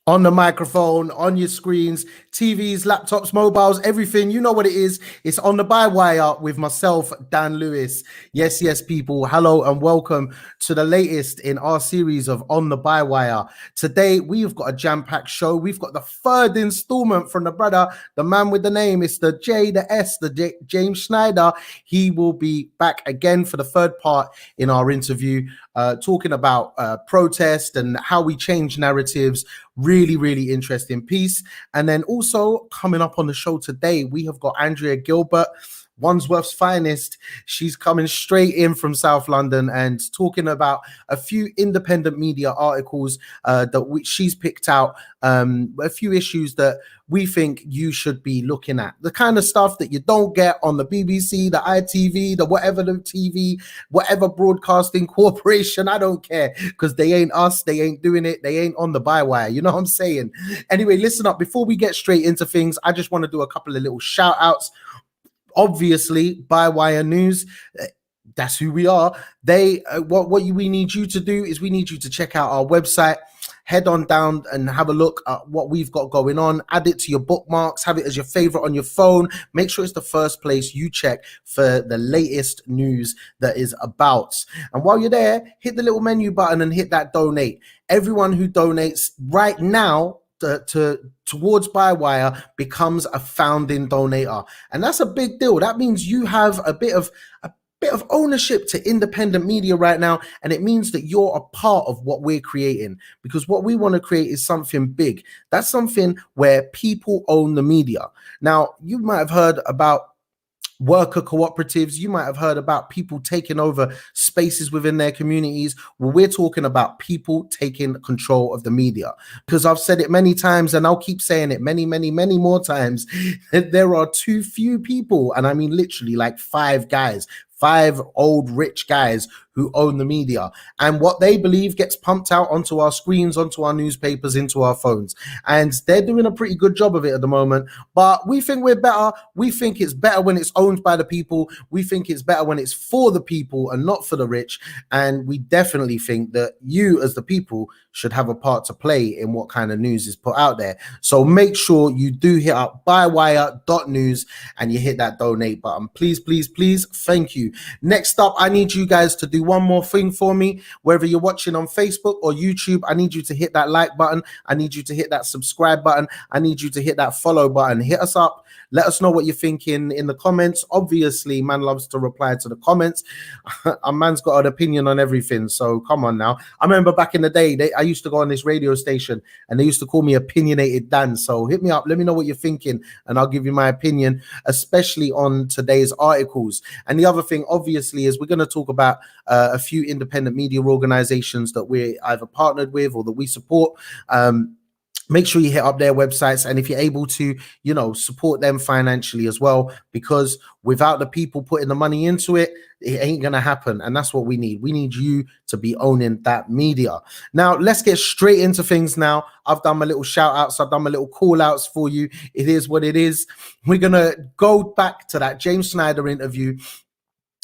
On the microphone, on your screens, TVs, laptops, mobiles, everything. You know what it is. It's on the Bywire with myself, Dan Lewis. Yes, people. Hello and welcome to the latest in our series of On the Bywire. Today, we've got a jam-packed show. We've got the third installment from the brother, the man with the name. It's the J, the S, James Schneider. He will be back again for the third part in our interview, talking about protest and how we change narratives. Really interesting piece. And then also coming up on the show today, we have got Andrea Gilbert, Wandsworth's finest. She's coming straight in from South London and talking about a few independent media articles that she's picked out, a few issues that we think you should be looking at. The kind of stuff that you don't get on the BBC, the ITV, the whatever the TV, whatever broadcasting corporation, I don't care, because they ain't us, they ain't doing it, they ain't on the Bywire, you know what I'm saying? Anyway, listen up. Before we get straight into things, I just want to do a couple of little shout outs. Obviously, Bywire News, that's who we are. What we need you to do is we need you to check out our website. Head on down and have a look at what we've got going on. Add it to your bookmarks. Have it as your favorite on your phone. Make sure it's the first place you check for the latest news that is about. And while you're there, hit the little menu button and hit that donate. Everyone who donates right now towards Bywire becomes a founding donator, and that's a big deal. That means you have a bit of ownership to independent media right now, and it means that you're a part of what we're creating, because what we want to create is something big. That's something where people own the media. Now, you might have heard about worker cooperatives. You might have heard about people taking over spaces within their communities. Well, we're talking about people taking control of the media, because I've said it many times and I'll keep saying it many more times. There are too few people, and I mean literally like five old rich guys who own the media, and what they believe gets pumped out onto our screens, onto our newspapers, into our phones, and they're doing a pretty good job of it at the moment. But we think we're better. We think it's better when it's owned by the people. We think it's better when it's for the people and not for the rich, and we definitely think that you as the people should have a part to play in what kind of news is put out there. So make sure you do hit up bywire.news and you hit that donate button. Please, thank you. Next up, I need you guys to do one more thing for me. Whether you're watching on Facebook or YouTube, I need you to hit that like button. I need you to hit that subscribe button. I need you to hit that follow button. Hit us up. Let us know what you're thinking in the comments. Obviously, man loves to reply to the comments. A man's got an opinion on everything, so come on now. I remember back in the day, I used to go on this radio station and they used to call me Opinionated Dan. So hit me up. Let me know what you're thinking and I'll give you my opinion, especially on today's articles. And the other thing, obviously, is we're going to talk about a few independent media organizations that we're either partnered with or that we support. Make sure you hit up their websites, and if you're able to, support them financially as well, because without the people putting the money into it, it ain't gonna happen. And that's what we need. We need you to be owning that media. Now, let's get straight into things now. I've done my little shout outs. I've done my little call outs for you. It is what it is. We're gonna go back to that James Schneider interview,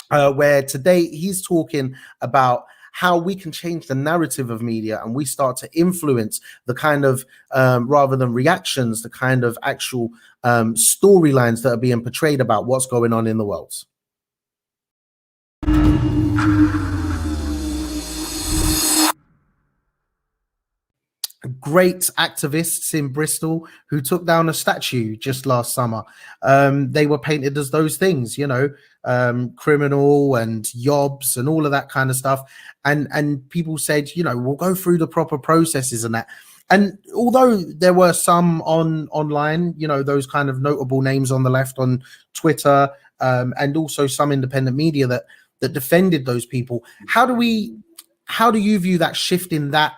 where today he's talking about how we can change the narrative of media, and we start to influence the kind of, rather than reactions, the kind of actual storylines that are being portrayed about what's going on in the world. Great activists in Bristol who took down a statue just last summer. They were painted as those things, criminal and yobs and all of that kind of stuff. And people said, we'll go through the proper processes and that. And although there were some online, those kind of notable names on the left on Twitter, and also some independent media that defended those people, how do you view that shift in that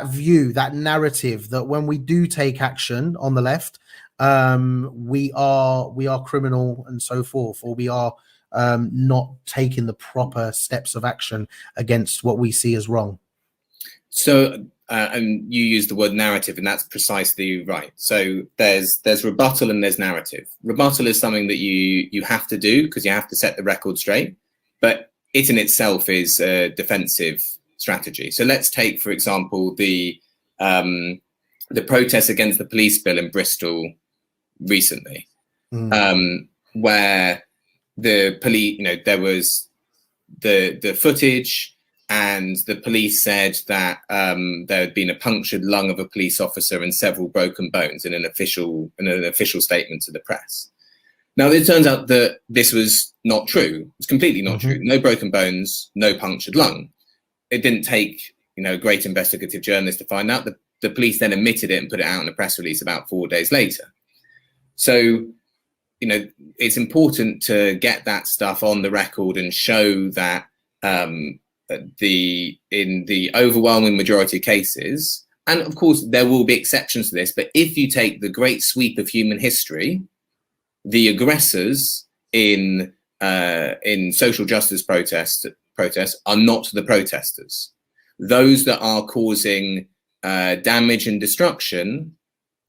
view, that narrative, that when we do take action on the left, we are criminal and so forth, or we are not taking the proper steps of action against what we see as wrong? So and you use the word narrative, and that's precisely right. So there's rebuttal and there's narrative. Rebuttal is something that you have to do because you have to set the record straight, but it in itself is a defensive strategy. So let's take, for example, the the protests against the police bill in Bristol recently, where the police, there was the footage, and the police said that there had been a punctured lung of a police officer and several broken bones in an official statement to the press. Now, it turns out that this was not true. It's completely not true. No broken bones, no punctured lung. It didn't take, a great investigative journalist to find out. The police then admitted it and put it out in a press release about 4 days later. So, it's important to get that stuff on the record and show that in the overwhelming majority of cases, and of course there will be exceptions to this, but if you take the great sweep of human history, the aggressors in social justice protests are not the protesters. Those that are causing damage and destruction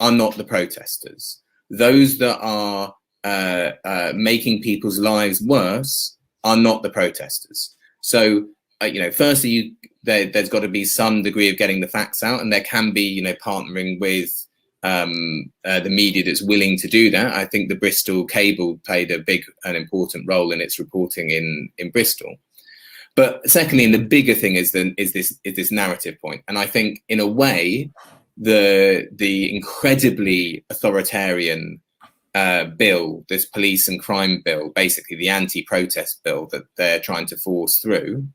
are not the protesters. Those that are making people's lives worse are not the protesters. So, firstly, there's got to be some degree of getting the facts out, and there can be, partnering with the media that's willing to do that. I think the Bristol Cable played an important role in its reporting in Bristol. But secondly, and the bigger thing is this narrative point. And I think, in a way, the incredibly authoritarian bill, this police and crime bill, basically the anti-protest bill that they're trying to force through,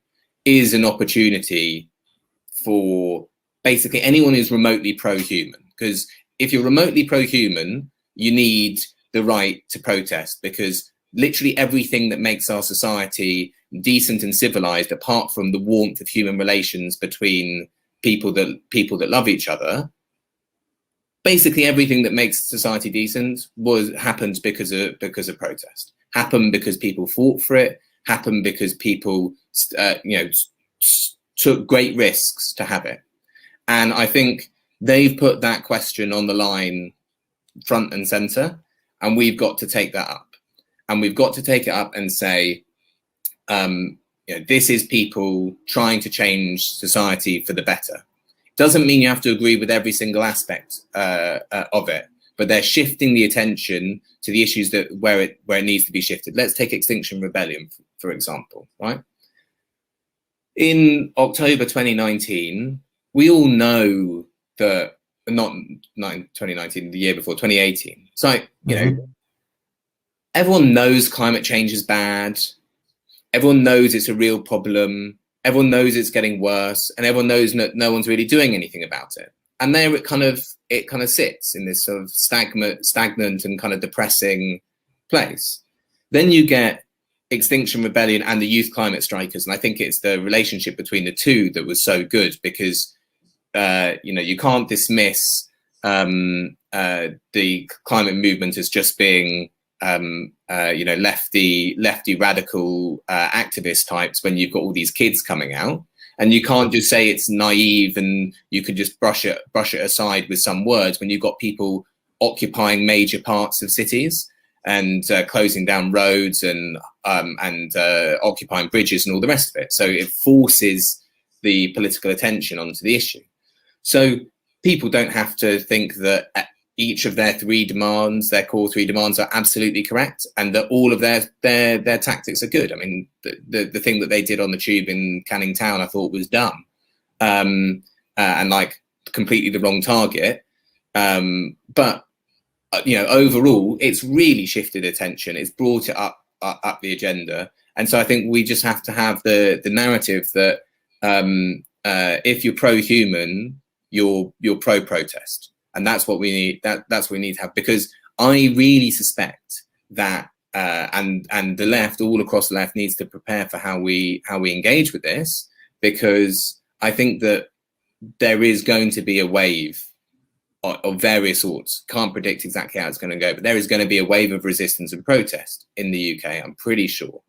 is an opportunity for basically anyone who's remotely pro-human. Because if you're remotely pro-human, you need the right to protest, because literally everything that makes our society decent and civilized, apart from the warmth of human relations between people that love each other, basically everything that makes society decent happened because of protest. Happened because people fought for it. Happened because people took great risks to have it. And I think they've put that question on the line front and center, and we've got to take that up. And we've got to take it up and say, this is people trying to change society for the better. Doesn't mean you have to agree with every single aspect of it, but they're shifting the attention to the issues where it needs to be shifted. Let's take Extinction Rebellion, for example, right? In October 2019, we all know that, not 2019, the year before, 2018. It's like, everyone knows climate change is bad. Everyone knows it's a real problem. Everyone knows it's getting worse, and everyone knows no one's really doing anything about it. And there it kind of sits in this sort of stagnant and kind of depressing place. Then you get Extinction Rebellion and the Youth Climate Strikers, and I think it's the relationship between the two that was so good, because you can't dismiss the climate movement as just being lefty radical activist types when you've got all these kids coming out, and you can't just say it's naive and you can just brush it aside with some words when you've got people occupying major parts of cities and closing down roads and occupying bridges and all the rest of it. So it forces the political attention onto the issue. So people don't have to think that each of their core three demands are absolutely correct, and that all of their tactics are good. I mean, the thing that they did on the tube in Canning Town, I thought was dumb, and like completely the wrong target. But overall, it's really shifted attention. It's brought it up the agenda, and so I think we just have to have the narrative that if you're pro-human, you're pro-protest. And that's what we need. That's what we need to have, because I really suspect that, and the left, all across the left, needs to prepare for how we engage with this, because I think that there is going to be a wave of various sorts. Can't predict exactly how it's going to go, but there is going to be a wave of resistance and protest in the UK. I'm pretty sure,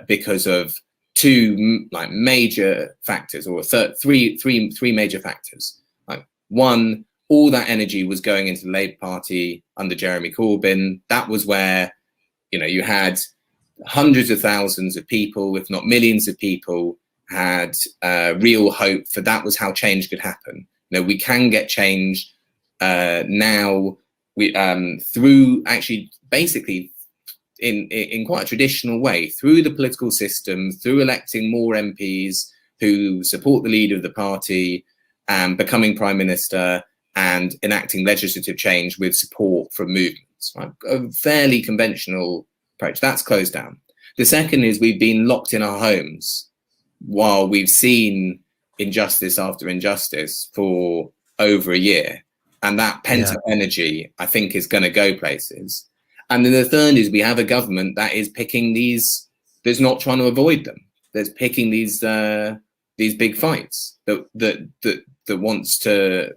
because of two major factors, or three major factors. Like, one, all that energy was going into the Labour Party under Jeremy Corbyn. That was where, you had hundreds of thousands of people, if not millions of people, had real hope for that was how change could happen. we can get change now. We through actually basically in quite a traditional way, through the political system, through electing more MPs who support the leader of the party and becoming prime minister and enacting legislative change with support from movements. Right? A fairly conventional approach. That's closed down. The second is we've been locked in our homes while we've seen injustice after injustice for over a year. And that pent-up energy, I think, is going to go places. And then the third is we have a government that is picking these, that's not trying to avoid them. That's picking these big fights that wants to,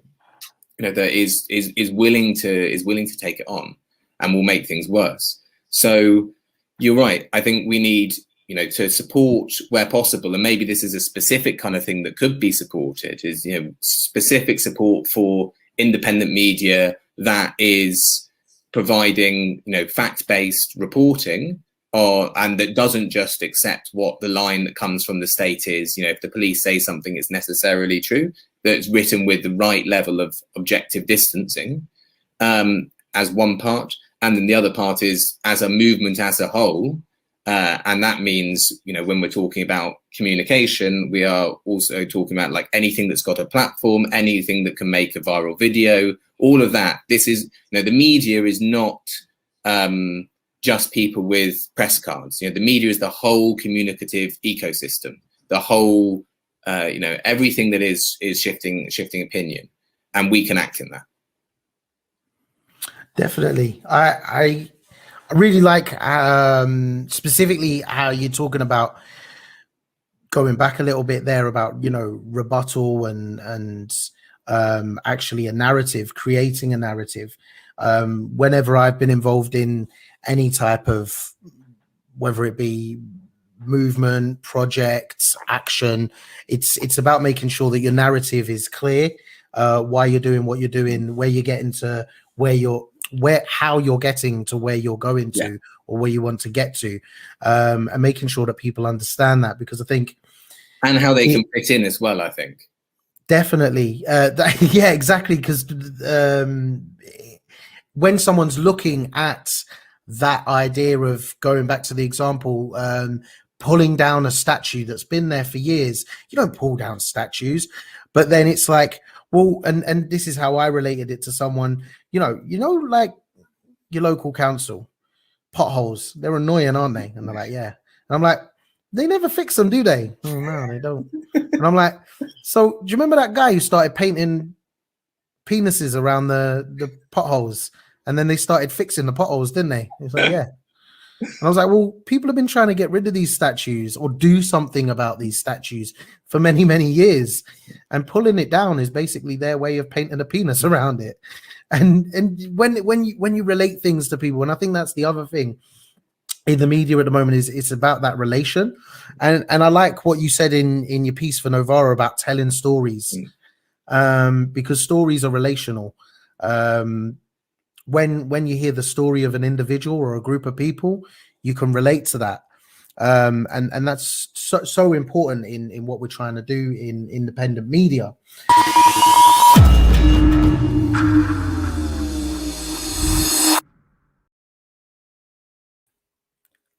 that is willing to take it on and will make things worse. So you're right. I think we need, to support where possible, and maybe this is a specific kind of thing that could be supported, is, specific support for independent media that is providing, fact-based reporting, and that doesn't just accept what the line that comes from the state is. If the police say something, it's necessarily true. That's written with the right level of objective distancing, as one part, and then the other part is as a movement as a whole. And that means, when we're talking about communication, we are also talking about like anything that's got a platform, anything that can make a viral video, all of that. This is, the media is not just people with press cards. The media is the whole communicative ecosystem, the whole, everything that is shifting opinion, and we can act in that. Definitely. I really like specifically how you're talking about, going back a little bit there about, rebuttal and actually a narrative, creating a narrative. Whenever I've been involved in any type of, whether it be movement, projects, action, it's about making sure that your narrative is clear, why you're doing what you're doing, where you're getting to, how you're getting to where you're going to, or where you want to get to, and making sure that people understand that, because I think, and how they can fit in as well, I think. Definitely. Yeah, exactly. Because when someone's looking at that idea of, going back to the example, pulling down a statue that's been there for years, you don't pull down statues. But then it's like, well, and this is how I related it to someone, like your local council, potholes, they're annoying, aren't they? And they're like, yeah. And I'm like, they never fix them, do they? Oh, no, they don't. And I'm like, so do you remember that guy who started painting penises around the potholes, and then they started fixing the potholes, didn't they? It's like, yeah. And I was like, well, people have been trying to get rid of these statues or do something about these statues for many, many years, and pulling it down is basically their way of painting a penis around it. And when you relate things to people, and I think that's the other thing in the media at the moment, is it's about that relation. And I like what you said in your piece for Novara about telling stories, because stories are relational. When you hear the story of an individual or a group of people, you can relate to that. And that's so important in what we're trying to do in independent media.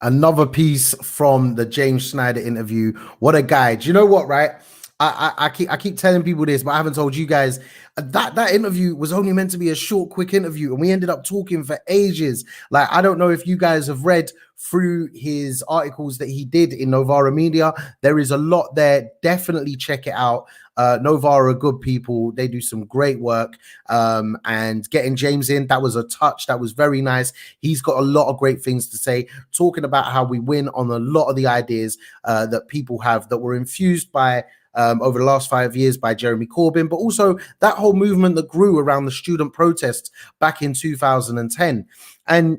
Another piece from the James Schneider interview. What a guy. Do you know what, right? I keep telling people this, but I haven't told you guys that interview was only meant to be a short, quick interview, and we ended up talking for ages. Like, I don't know if you guys have read through his articles that he did in Novara Media. There is a lot there. Definitely check it out. Novara are good people. They do some great work. And getting James in, that was a touch. That was very nice. He's got a lot of great things to say, talking about how we win on a lot of the ideas that people have that were infused by over the last 5 years by Jeremy Corbyn, but also that whole movement that grew around the student protests back in 2010. And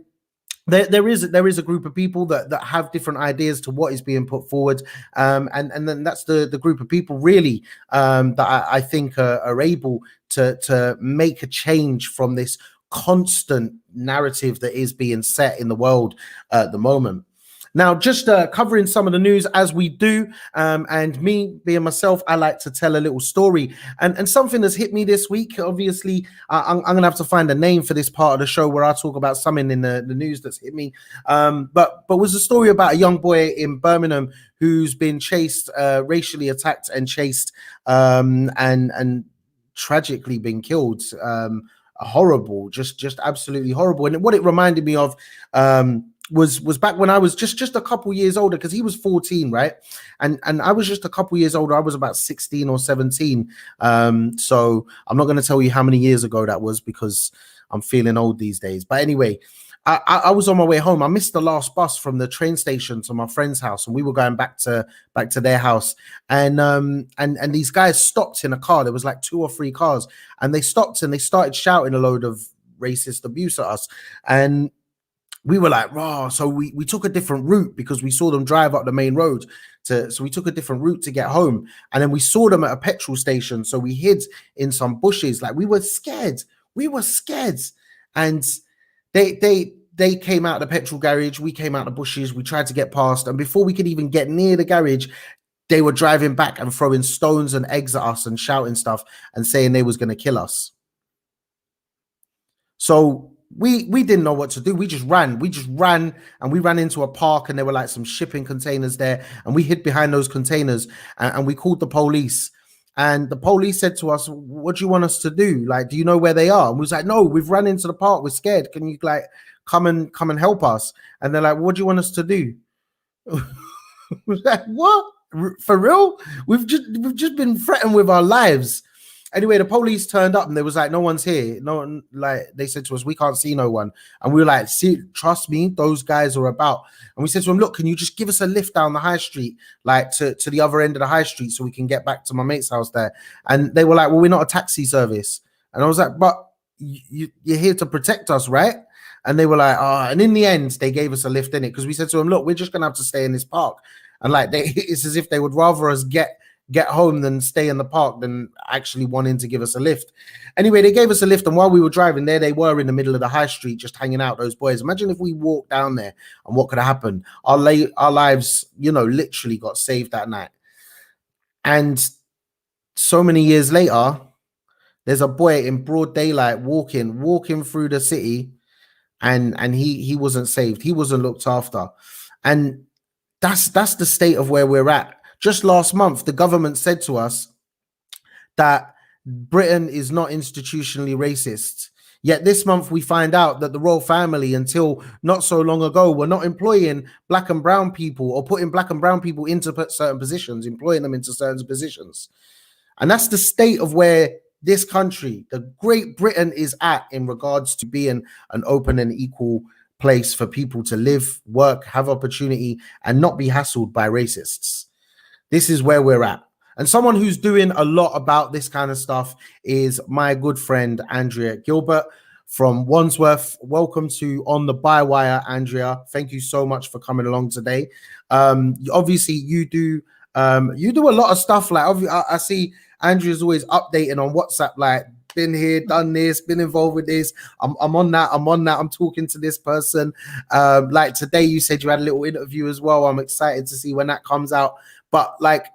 there is a group of people that have different ideas to what is being put forward, and then that's the group of people really that I think are able to make a change from this constant narrative that is being set in the world at the moment. Now, just covering some of the news as we do, and me being myself, I like to tell a little story. And something that's hit me this week, obviously, I'm going to have to find a name for this part of the show where I talk about something in the news that's hit me. But was a story about a young boy in Birmingham who's been chased, racially attacked and chased, and tragically been killed. Horrible, just absolutely horrible. And what it reminded me of, was back when I was just a couple years older, because he was 14, right? And I was just a couple years older. I was about 16 or 17. So I'm not going to tell you how many years ago that was, because I'm feeling old these days. But anyway, I was on my way home. I missed the last bus from the train station to my friend's house, and we were going back to their house. And these guys stopped in a car. There was like 2 or 3 cars, and they stopped and they started shouting a load of racist abuse at us. And we were like, raw. So we took a different route, because we saw them drive up the main road. So we took a different route to get home. And then we saw them at a petrol station. So we hid in some bushes. Like, we were scared. And they came out the petrol garage. We came out the bushes. We tried to get past. And before we could even get near the garage, they were driving back and throwing stones and eggs at us and shouting stuff and saying they was going to kill us. So we didn't know what to do. We just ran and we ran into a park, and there were like some shipping containers there, and we hid behind those containers, and we called the police. And the police said to us, what do you want us to do? Like, do you know where they are? And we was like, no, we've run into the park. We're scared. Can you like come and help us? And they're like, what do you want us to do? We're like, what? For real? We've just been threatened with our lives. Anyway, the police turned up, and they was like, no one's here. No one, like, they said to us, we can't see no one. And we were like, see, trust me, those guys are about. And we said to them, look, can you just give us a lift down the high street, like to the other end of the high street, so we can get back to my mate's house there? And they were like, well, we're not a taxi service. And I was like, but you're here to protect us, right? And they were like, oh. And in the end, they gave us a lift in it, because we said to them, look, we're just gonna have to stay in this park. And like, it's as if they would rather us get home than stay in the park, than actually wanting to give us a lift. Anyway, they gave us a lift, and while we were driving there, they were in the middle of the high street just hanging out, those boys. Imagine if we walked down there, and what could have happened. Our lives, literally got saved that night. And so many years later, there's a boy in broad daylight walking through the city, and he wasn't saved. He wasn't looked after. And that's the state of where we're at. Just last month, the government said to us that Britain is not institutionally racist. Yet this month, we find out that the royal family, until not so long ago, were not employing black and brown people, or putting black and brown people into certain positions, employing them into certain positions. And that's the state of where this country, the Great Britain, is at in regards to being an open and equal place for people to live, work, have opportunity, and not be hassled by racists. This is where we're at. And someone who's doing a lot about this kind of stuff is my good friend, Andrea Gilbert from Wandsworth. Welcome to On the Bywire, Andrea. Thank you so much for coming along today. Obviously, you do a lot of stuff. Like, I see Andrea's always updating on WhatsApp, like, been here, done this, been involved with this. I'm on that. I'm talking to this person. Like today, you said you had a little interview as well. I'm excited to see when that comes out. But like,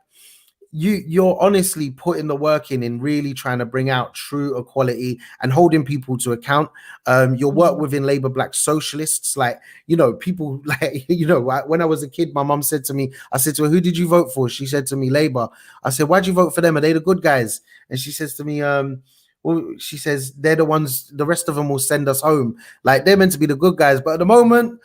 you're honestly putting the work in really trying to bring out true equality and holding people to account. Your work within Labour Black Socialists, like, people like, when I was a kid, my mum said to me, I said to her, who did you vote for? She said to me, Labour. I said, why'd you vote for them? Are they the good guys? And she says to me, well, she says, they're the ones, the rest of them will send us home. Like, they're meant to be the good guys. But at the moment,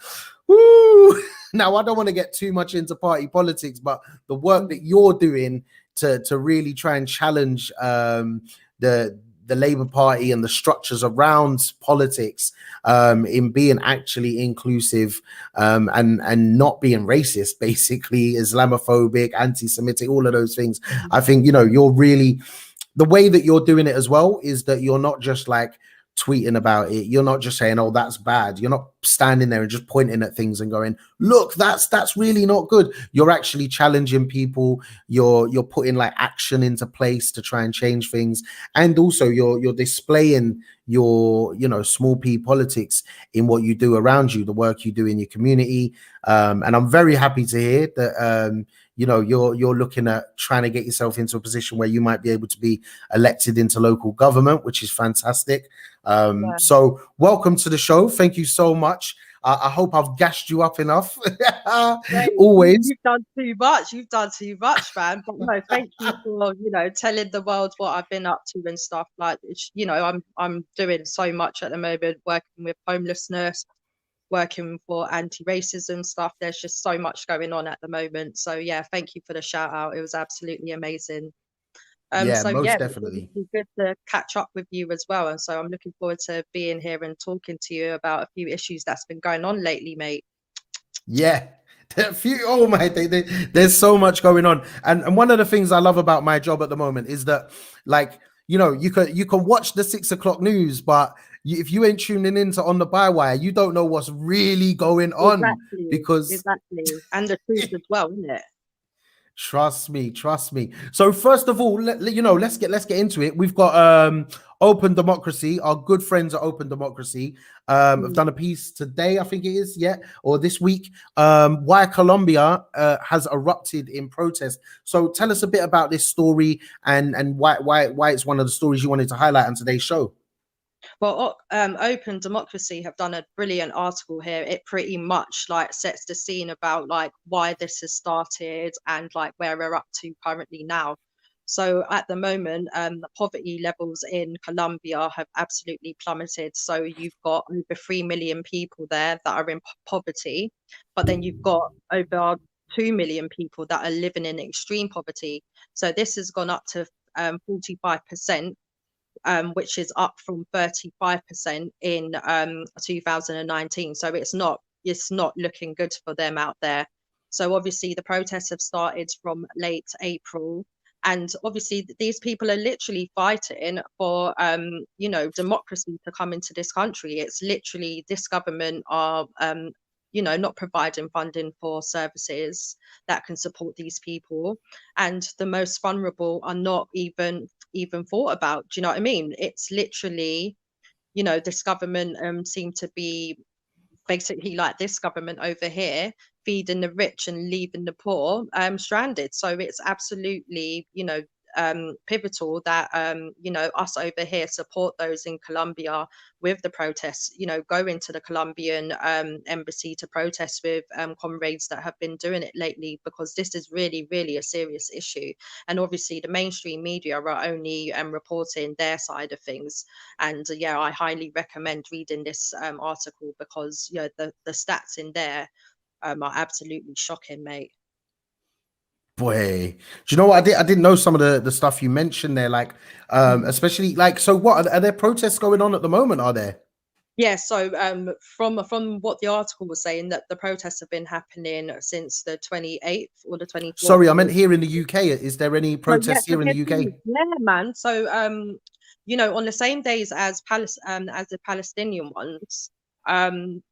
woo! Now, I don't want to get too much into party politics, but the work that you're doing to really try and challenge the Labour Party and the structures around politics in being actually inclusive and not being racist, basically Islamophobic, anti-Semitic, all of those things. I think, you're really, the way that you're doing it as well is that you're not just like tweeting about it. You're not just saying, oh, that's bad. You're not standing there and just pointing at things and going, look, that's really not good. You're actually challenging people. You're putting like action into place to try and change things, and also you're displaying your small p politics in what you do around you, the work you do in your community. And I'm very happy to hear that you're looking at trying to get yourself into a position where you might be able to be elected into local government, which is fantastic. So welcome to the show. Thank you so much. I hope I've gassed you up enough. Always. You've done too much. You've done too much, man. But no, thank you for telling the world what I've been up to and stuff. Like, I'm doing so much at the moment, working with homelessness, working for anti-racism stuff. There's just so much going on at the moment. So yeah, thank you for the shout out. It was absolutely amazing. Most definitely. It's good to catch up with you as well. And so I'm looking forward to being here and talking to you about a few issues that's been going on lately, mate. Yeah. There's so much going on. And one of the things I love about my job at the moment is that, like, you can watch the 6 o'clock news, but if you ain't tuning into On the Bywire, you don't know what's really going on. Exactly. And the truth as well, isn't it? Trust me. So first of all, let's get into it. We've got Open Democracy, our good friends at Open Democracy. Have done a piece today, I think it is, or this week. Why Colombia has erupted in protest. So tell us a bit about this story and why it's one of the stories you wanted to highlight on today's show. Well, Open Democracy have done a brilliant article here. It pretty much like sets the scene about like why this has started and like where we're up to currently now. So at the moment, the poverty levels in Colombia have absolutely plummeted. So you've got over 3 million people there that are in poverty, but then you've got over 2 million people that are living in extreme poverty. So this has gone up to 45%. Which is up from 35% in 2019. So it's not looking good for them out there. So obviously the protests have started from late April, and obviously these people are literally fighting for democracy to come into this country. It's literally this government are not providing funding for services that can support these people, and the most vulnerable are not even thought about. Do you know what I mean? It's literally, this government seem to be basically like this government over here feeding the rich and leaving the poor stranded. So it's absolutely pivotal that us over here support those in Colombia with the protests, go into the Colombian embassy to protest with comrades that have been doing it lately, because this is really, really a serious issue. And obviously the mainstream media are only reporting their side of things. And I highly recommend reading this article, because the stats in there are absolutely shocking, mate. Boy, do you know what I didn't know some of the stuff you mentioned there, like especially like, so what are there protests going on at the moment? Are there? Yeah, so from what the article was saying, that the protests have been happening since the 28th or the 24th. Sorry, I meant here in the UK. Is there any protests here in the UK? Yeah, man. So on the same days as the Palestinian ones,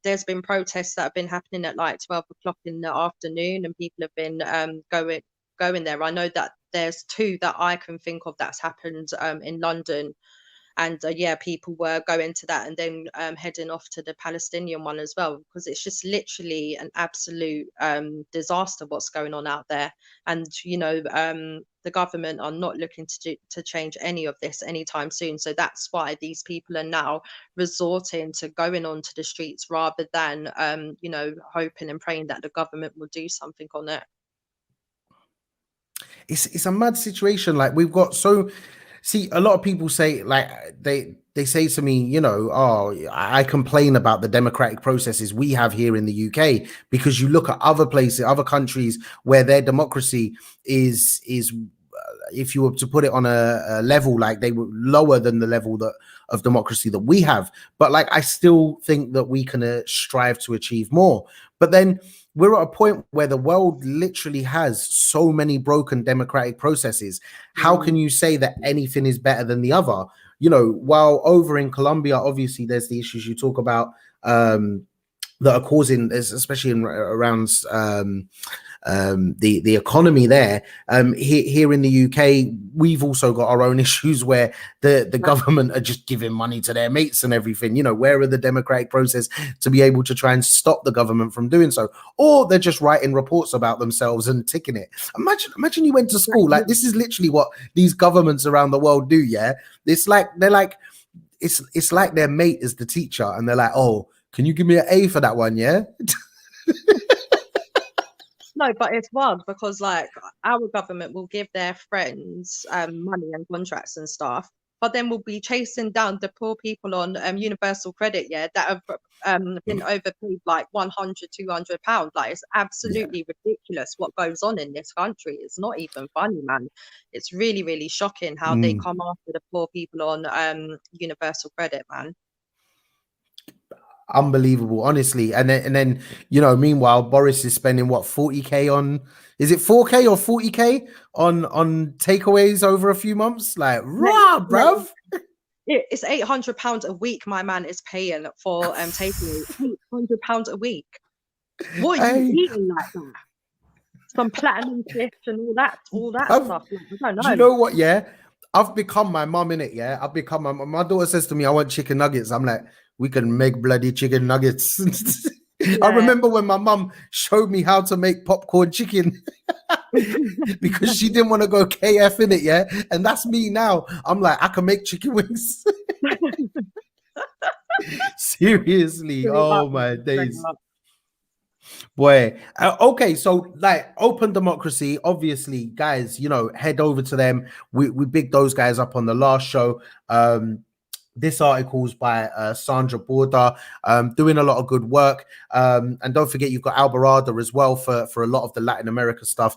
there's been protests that have been happening at like 12 o'clock in the afternoon, and people have been going there. I know that there's 2 that I can think of that's happened in London, and people were going to that and then heading off to the Palestinian one as well, because it's just literally an absolute disaster what's going on out there. And the government are not looking to change any of this anytime soon. So that's why these people are now resorting to going onto the streets rather than hoping and praying that the government will do something on it. It's a mad situation. Like, we've got a lot of people say, like, they say to me, I complain about the democratic processes we have here in the UK, because you look at other places, other countries where their democracy is if you were to put it on a level, like they were lower than the level of democracy that we have. But like, I still think that we can strive to achieve more. But then we're at a point where the world literally has so many broken democratic processes. How can you say that anything is better than the other? While over in Colombia, obviously there's the issues you talk about, that are causing, especially around the economy there. Here in the UK, we've also got our own issues where the government are just giving money to their mates and everything. You know, where are the democratic process to be able to try and stop the government from doing so? Or they're just writing reports about themselves and ticking it. Imagine you went to school. Like, this is literally what these governments around the world do. Yeah, it's like it's like their mate is the teacher, and they're like, oh, can you give me an A for that one? Yeah. No, but it's wild because like our government will give their friends money and contracts and stuff, but then we'll be chasing down the poor people on universal credit, yeah, that have been overpaid like 100, 200 pounds. Like, it's absolutely ridiculous what goes on in this country. It's not even funny, man. It's really, really shocking how they come after the poor people on universal credit, man. Unbelievable, honestly. And then you know, meanwhile, Boris is spending what, 40k on, is it 4k or 40k on takeaways over a few months? Like, rah, bruv. It's 800 pounds a week my man is paying for takeaway. 800 pounds a week. What are you eating like that? Some platinum fish and all that stuff. Like, I don't know. Do you know what? Yeah, I've become my mum in it. Yeah, I've become my daughter says to me, I want chicken nuggets. I'm like, we can make bloody chicken nuggets. Yeah. I remember when my mum showed me how to make popcorn chicken because she didn't want to go KF in it. Yeah, and that's me now. I'm like, I can make chicken wings. Seriously, oh my days. Boy, okay, so like open democracy, obviously, guys, you know, head over to them. We bigged those guys up on the last show. This article's by Sandra Borda, doing a lot of good work. And don't forget, you've got Alvarado as well for a lot of the Latin America stuff.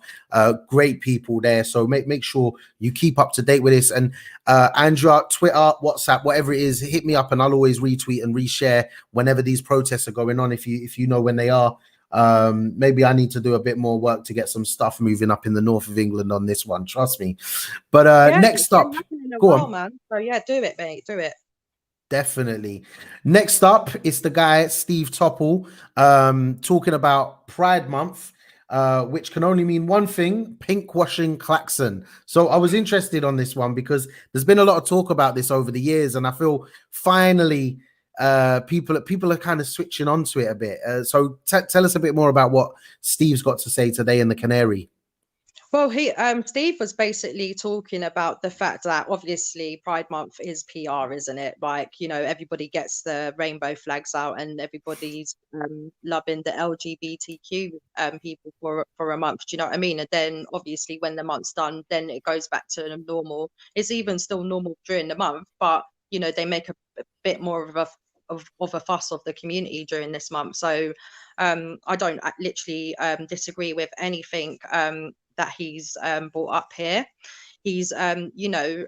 Great people there. So make sure you keep up to date with this. And Andrea, Twitter, WhatsApp, whatever it is, hit me up and I'll always retweet and reshare whenever these protests are going on. If you know when they are. Maybe I need to do a bit more work to get some stuff moving up in the north of England on this one. Trust me. But next up, go on, man. So yeah, do it, mate. Do it. Definitely. Next up is the guy Steve Topple, talking about Pride Month, which can only mean one thing: pink washing klaxon. So I was interested on this one because there's been a lot of talk about this over the years, and I feel finally people are kind of switching onto it a bit. So tell us a bit more about what Steve's got to say today in the Canary. Well, Steve was basically talking about the fact that obviously Pride Month is PR, isn't it? Like, you know, everybody gets the rainbow flags out and everybody's loving the LGBTQ people for a month. Do you know what I mean? And then obviously when the month's done, then it goes back to normal. It's even still normal during the month, but you know, they make a bit more of a fuss of the community during this month. So I don't literally disagree with anything that he's brought up here. He's you know,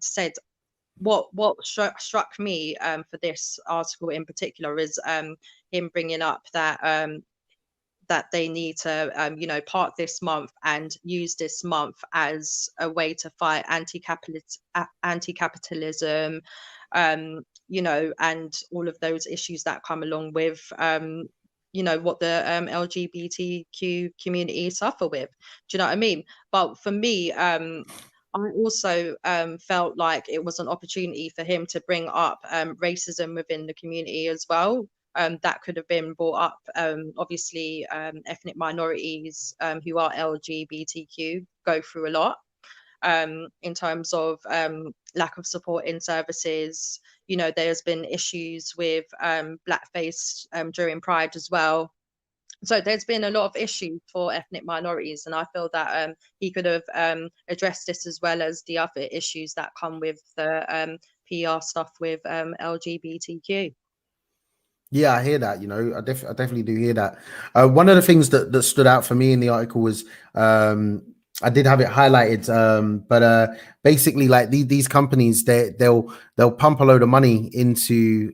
said what struck me for this article in particular is him bringing up that that they need to you know, park this month and use this month as a way to fight anti-capitalism, you know, and all of those issues that come along with you know, what the LGBTQ community suffer with. Do you know what I mean? But for me, I also felt like it was an opportunity for him to bring up racism within the community as well. That could have been brought up. Obviously, ethnic minorities who are LGBTQ go through a lot in terms of lack of support in services. You know, there's been issues with blackface during Pride as well. So there's been a lot of issues for ethnic minorities, and I feel that he could have addressed this as well as the other issues that come with the PR stuff with LGBTQ. Yeah, I hear that. You know, I definitely do hear that. One of the things that stood out for me in the article was I did have it highlighted, but basically, like these companies, they'll pump a load of money into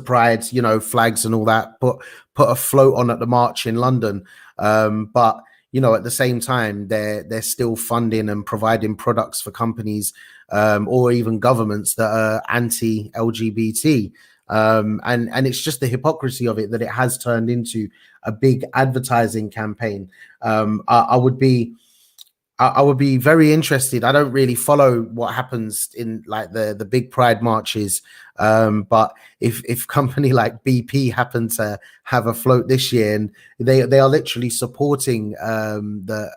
Pride, you know, flags and all that. Put a float on at the march in London, but you know, at the same time, they're still funding and providing products for companies or even governments that are anti-LGBT. And it's just the hypocrisy of it that it has turned into a big advertising campaign. I would be very interested. I don't really follow what happens in like the big pride marches, but if company like BP happen to have a float this year, and they are literally supporting the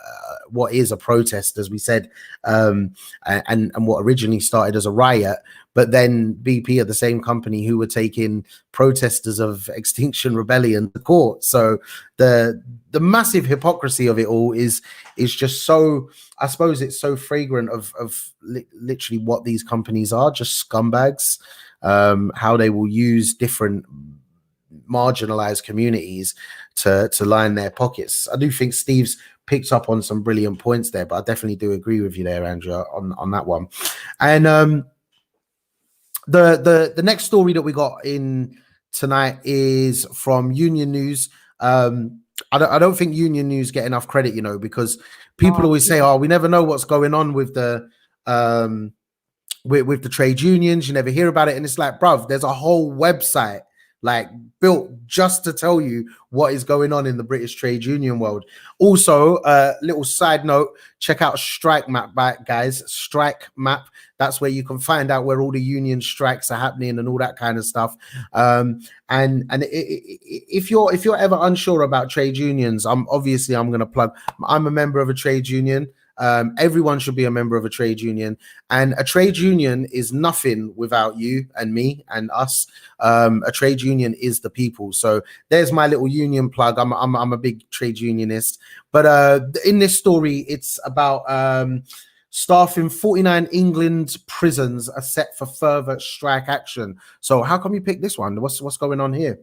what is a protest, as we said, and what originally started as a riot, but then BP are the same company who were taking protesters of Extinction Rebellion to court. So the massive hypocrisy of it all is just so, I suppose it's so flagrant of literally what these companies are, just scumbags, how they will use different marginalized communities to line their pockets. I do think Steve's picked up on some brilliant points there, but I definitely do agree with you there, Andrea, on that one. And the next story that we got in tonight is from Union News. I don't think Union News get enough credit, you know, because people always say, "Oh, we never know what's going on with the with the trade unions. You never hear about it." And it's like, bruv, there's a whole website like built just to tell you what is going on in the British trade union world. Also, little side note, check out Strike Map, guys. Strike Map. That's where you can find out where all the union strikes are happening and all that kind of stuff. And if you're ever unsure about trade unions, I'm going to plug. I'm a member of a trade union. Everyone should be a member of a trade union, and a trade union is nothing without you and me and us. A trade union is the people. So there's my little union plug. I'm a big trade unionist, but in this story, it's about staff in 49 England prisons are set for further strike action. So how come you picked this one? What's going on here?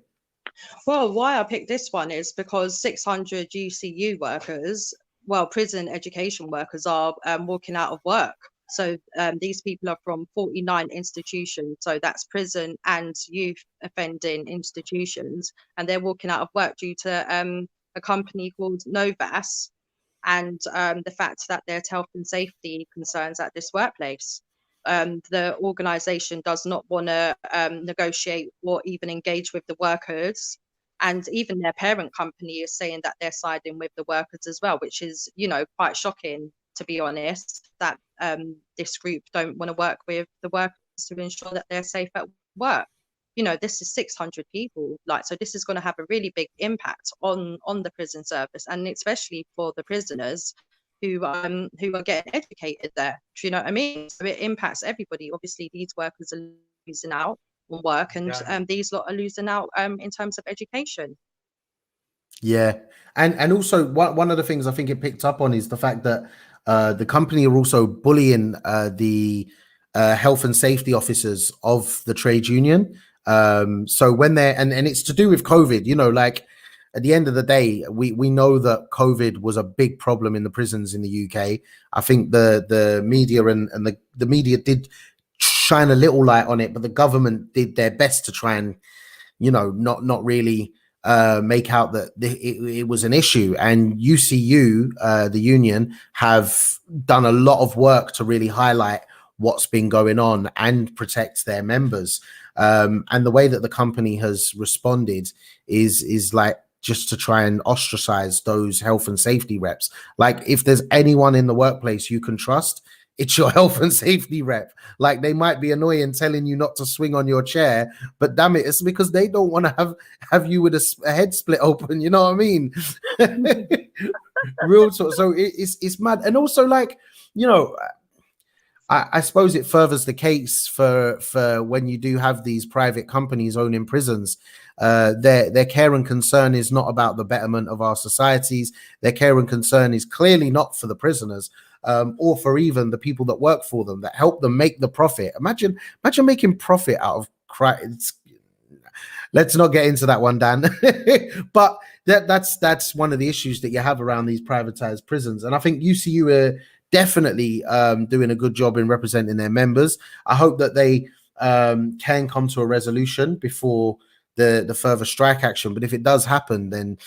Well, why I picked this one is because 600 UCU workers, well, prison education workers, are walking out of work. So these people are from 49 institutions. So that's prison and youth offending institutions. And they're walking out of work due to a company called Novas and the fact that there's health and safety concerns at this workplace. The organisation does not want to negotiate or even engage with the workers. And even their parent company is saying that they're siding with the workers as well, which is, you know, quite shocking, to be honest, that this group don't want to work with the workers to ensure that they're safe at work. You know, this is 600 people, like, so this is going to have a really big impact on the prison service, and especially for the prisoners who are getting educated there. Do you know what I mean? So it impacts everybody. Obviously, these workers are losing out on work, and these lot are losing out in terms of education. Yeah, and also one of the things I think it picked up on is the fact that the company are also bullying the health and safety officers of the trade union. So when they're and it's to do with COVID, you know, like at the end of the day, we know that COVID was a big problem in the prisons in the UK. I think the media and the media did shine a little light on it, but the government did their best to try and, you know, not really make out that it was an issue. And UCU, the union, have done a lot of work to really highlight what's been going on and protect their members. And the way that the company has responded is like just to try and ostracize those health and safety reps. Like, if there's anyone in the workplace you can trust, it's your health and safety rep. Like, they might be annoying telling you not to swing on your chair, but damn it, it's because they don't want to have you with a head split open. You know what I mean? Real talk. So it's mad. And also, like, you know, I suppose it furthers the case for when you do have these private companies owning prisons. Their care and concern is not about the betterment of our societies. Their care and concern is clearly not for the prisoners, or for even the people that work for them, that help them make the profit. Imagine making profit out of crime. Let's not get into that one, Dan. But that's one of the issues that you have around these privatized prisons. And I think UCU are definitely doing a good job in representing their members. I hope that they can come to a resolution before the further strike action. But if it does happen, then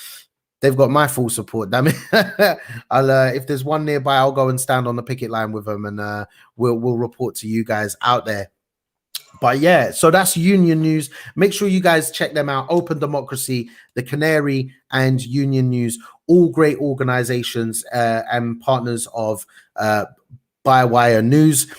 they've got my full support. Damn it. I'll if there's one nearby, I'll go and stand on the picket line with them, and we'll report to you guys out there. But yeah, so that's Union News. Make sure you guys check them out. Open Democracy, The Canary, and Union News, all great organizations and partners of Bywire News.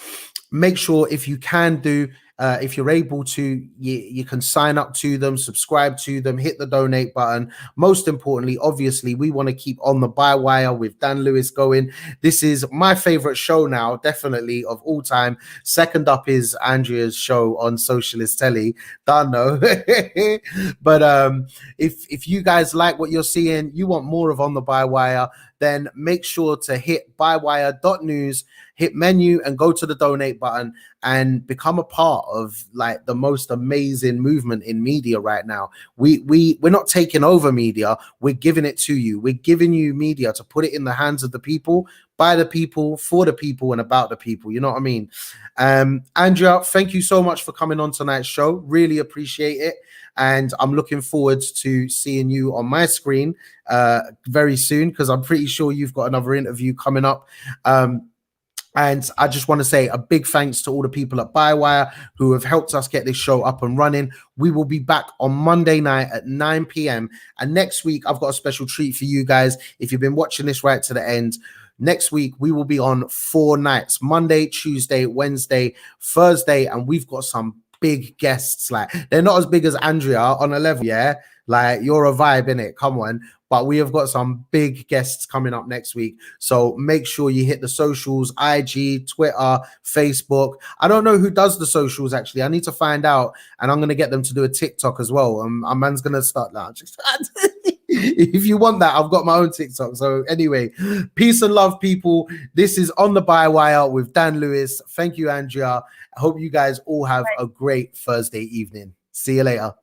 Make sure if you can do, if you're able to, you can sign up to them, subscribe to them, hit the donate button. Most importantly, obviously, we want to keep On the Bywire with Dan Lewis going. This is my favorite show now, definitely of all time. Second up is Andrea's show on Socialist Telly. Don't know. But if you guys like what you're seeing, you want more of On the Bywire, then make sure to hit bywire.news, hit menu, and go to the donate button and become a part of like the most amazing movement in media right now. We're not taking over media, we're giving it to you. We're giving you media to put it in the hands of the people, by the people, for the people, and about the people. You know what I mean? Andrea, thank you so much for coming on tonight's show. Really appreciate it. And I'm looking forward to seeing you on my screen very soon, because I'm pretty sure you've got another interview coming up. And I just want to say a big thanks to all the people at Bywire who have helped us get this show up and running. We will be back on Monday night at 9 p.m. And next week, I've got a special treat for you guys. If you've been watching this right to the end, next week, we will be on 4 nights, Monday, Tuesday, Wednesday, Thursday, and we've got some big guests. Like, they're not as big as Andrea on a level, yeah? Like, you're a vibe, innit? Come on. But we have got some big guests coming up next week. So make sure you hit the socials, IG, Twitter, Facebook. I don't know who does the socials, actually. I need to find out, and I'm going to get them to do a TikTok as well. Our man's going to start now. If you want that, I've got my own TikTok. So anyway, peace and love, people. This is On the Bywire with Dan Lewis. Thank you, Andrea. I hope you guys all have a great Thursday evening. See you later.